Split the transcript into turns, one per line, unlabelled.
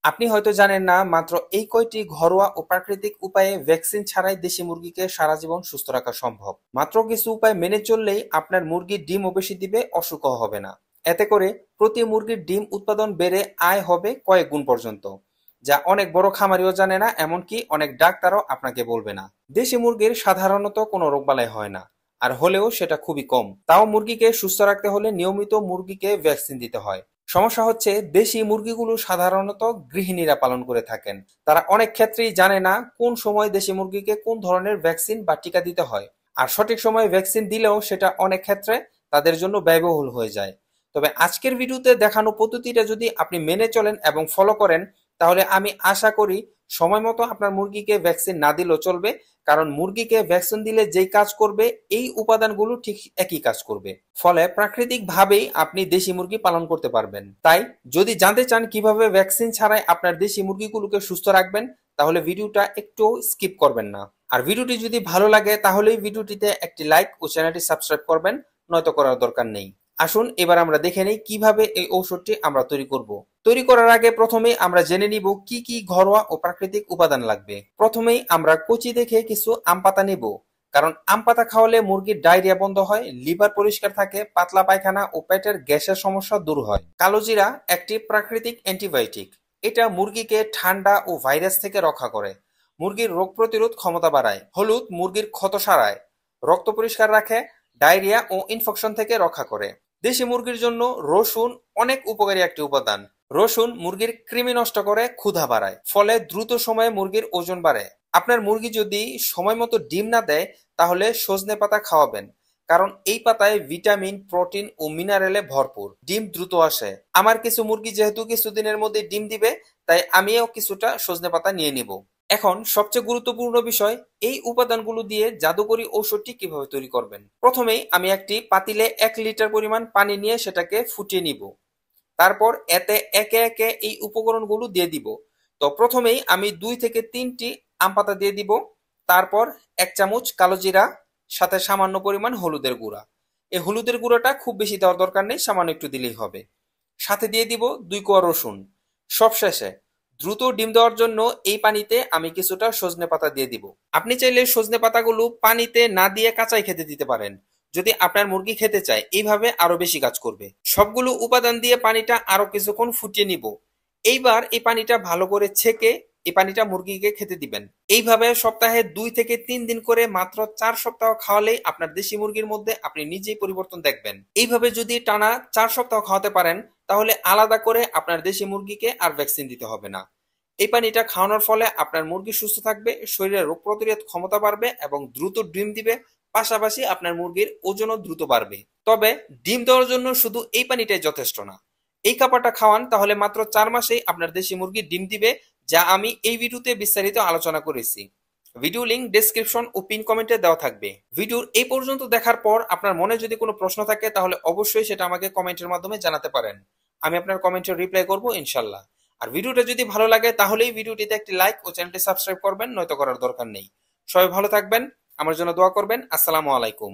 আপনি হয়তো জানেন না, মাত্র এই কয়টি ঘরোয়া ও প্রাকৃতিক উপায়ে ভ্যাকসিন ছাড়াই দেশি মুরগিকে সারা জীবন সুস্থ রাখা সম্ভব। মাত্র কিছু উপায় মেনে চললেই আপনার মুরগির ডিমও বেশি দিবে, অসুখও হবে না। এতে করে প্রতি মুরগির ডিম উৎপাদন বেড়ে আয় হবে কয়েক গুণ পর্যন্ত, যা অনেক বড় খামারিও জানে না, এমনকি অনেক ডাক্তারও আপনাকে বলবে না। দেশি মুরগির সাধারণত কোনো রোগবালাই হয় না, আর হলেও সেটা খুবই কম। তাও মুরগিকে সুস্থ রাখতে হলে নিয়মিত মুরগিকে ভ্যাকসিন দিতে হয়। সমস্যা হচ্ছে, দেশি মুরগিগুলো সাধারণত গৃহিণীরা পালন করে থাকেন। তারা অনেক ক্ষেত্রেই জানে না কোন সময় দেশি মুরগিকে কোন ধরনের ভ্যাকসিন বা টিকা দিতে হয়। আর সঠিক সময়ে ভ্যাকসিন দিলেও সেটা অনেক ক্ষেত্রে তাদের জন্য ব্যয়বহুল হয়ে যায়। তবে আজকের ভিডিওতে দেখানো পদ্ধতিটা যদি আপনি মেনে চলেন এবং ফলো করেন, তাহলে আমি আশা করি সময় মতো আপনার মুরগিকে ভ্যাকসিন না দিলেও চলবে। কারণ মুরগিকে ভ্যাকসিন দিলে যেই কাজ করবে, এই উপাদানগুলো ঠিক একই কাজ করবে। ফলে প্রাকৃতিক ভাবেই আপনি দেশি মুরগি পালন করতে পারবেন। তাই যদি জানতে চান কিভাবে ভ্যাকসিন ছাড়াই আপনার দেশি মুরগিগুলোকে সুস্থ রাখবেন, তাহলে ভিডিওটা একটু স্কিপ করবেন না। আর ভিডিওটি যদি ভালো লাগে তাহলেই ভিডিওটিতে একটি লাইক ও চ্যানেলটি সাবস্ক্রাইব করবেন, নয়তো করার দরকার নেই। আসুন এবার আমরা দেখে নেই কিভাবে এই ঔষধটি আমরা তৈরি করব। তৈরি করার আগে প্রথমেই আমরা জেনে নিব কি কি ঘরোয়া ও প্রাকৃতিক উপাদান লাগবে। প্রথমেই আমরা কচি দেখে কিছু আম পাতা নেব, কারণ আম পাতা খাওয়ালে মুরগির ডায়রিয়া বন্ধ হয়, লিভার পরিষ্কার থাকে, পাতলা পায়খানা ও পেটের গ্যাসের সমস্যা দূর হয়। কালোজিরা একটি প্রাকৃতিক অ্যান্টিবায়োটিক। এটা মুরগিকে ঠান্ডা ও ভাইরাস থেকে রক্ষা করে, মুরগির রোগ প্রতিরোধ ক্ষমতা বাড়ায়। হলুদ মুরগির ক্ষত সারায়, রক্ত পরিষ্কার রাখে, ডায়রিয়া ও ইনফেকশন থেকে রক্ষা করে। দেশি মুরগির জন্য রসুন অনেক উপকারী একটি উপাদান। রসুন মুরগির কৃমি নষ্ট করে, ক্ষুধা বাড়ায়, ফলে দ্রুত সময়ে মুরগির ওজন বাড়ে। আপনার মুরগি যদি সময় মতো ডিম না দেয়, তাহলে সজনে পাতা খাওয়াবেন, কারণ এই পাতায় ভিটামিন, প্রোটিন ও মিনারেলে ভরপুর। ডিম দ্রুত আসে। আমার কিছু মুরগি যেহেতু কিছুদিনের মধ্যে ডিম দিবে, তাই আমিও কিছুটা সজনে পাতা নিয়ে নিব। এখন সবচেয়ে গুরুত্বপূর্ণ বিষয়, এই উপাদানগুলো দিয়ে জাদুকরি ঔষধটি কিভাবে তৈরি করবেন। প্রথমেই আমি একটি পাতিলে 1 লিটার পরিমাণ পানি নিয়ে সেটাকে ফুটিয়ে নিব। তারপর এতে একে একে এই উপকরণগুলো দিয়ে দিব। তো প্রথমেই আমি 2 থেকে 3টি আম পাতা দিয়ে দিব। তারপর 1 চামচ কালো জিরা, সাথে সামান্য পরিমাণ হলুদের গুঁড়া। এই হলুদের গুঁড়োটা খুব বেশি দেওয়ার দরকার নেই, সামান্য একটু দিলেই হবে। সাথে দিয়ে দিব 2 কোয়া রসুন। সবশেষে দ্রুত ডিম দেওয়ার জন্য এই পানিতে আমি কিছুটা সজনে পাতা দিয়ে দিব। আপনি চাইলে সজনে পাতাগুলো পানিতে না দিয়ে কাঁচাই খেতে দিতে পারেন। যদি আপনার মুরগি খেতে চায়, এইভাবে আরো বেশি কাজ করবে। সবগুলো উপাদান দিয়ে পানিটা আরো কিছুক্ষণ ফুটিয়ে নিব। এইবার এই পানিটা ভালো করে ছেঁকে এই পানিটা মুরগিকে খেতে দিবেন। এইভাবে সপ্তাহে 2 থেকে 3 দিন করে মাত্র 4 সপ্তাহ খাওয়ালেই আপনার দেশি মুরগির মধ্যে আপনি নিজেই পরিবর্তন দেখবেন। এইভাবে যদি টানা 4 সপ্তাহ খাওয়াতে পারেন, তাহলে আলাদা করে আপনার দেশি মুরগিকে আর ভ্যাকসিন দিতে হবে না। এই পানিটা খাওয়ানোর ফলে আপনার মুরগি সুস্থ থাকবে, শরীরে রোগ প্রতিরোধ ক্ষমতা বাড়বে এবং দ্রুত ডিম দিবে। পাশাপাশি আপনার মুরগির ওজনও দ্রুত বাড়বে। তবে ডিম দেওয়ার জন্য শুধু এই পানিটাই যথেষ্ট না। এই খাবারটা খাওয়ান, তাহলে মাত্র 4 মাসেই আপনার দেশি মুরগি ডিম দিবে, যা আমি এই ভিডিওতে বিস্তারিত আলোচনা করেছি। ভিডিও লিংক ডেসক্রিপশন ও পিন কমেন্টে দেওয়া থাকবে। ভিডিওর এই পর্যন্ত দেখার পর আপনার মনে যদি কোনো প্রশ্ন থাকে, তাহলে অবশ্যই সেটা আমাকে কমেন্টের মাধ্যমে জানাতে পারেন। আমি আপনার কমেন্টের রিপ্লাই করব ইনশাল্লাহ। আর ভিডিওটা যদি ভালো লাগে, তাহলেই ভিডিওটিতে একটি লাইক ও চ্যানেলটি সাবস্ক্রাইব করবেন, নয়তো করার দরকার নেই। সবাই ভালো থাকবেন, আমার জন্য দোয়া করবেন। আসসালামু আলাইকুম।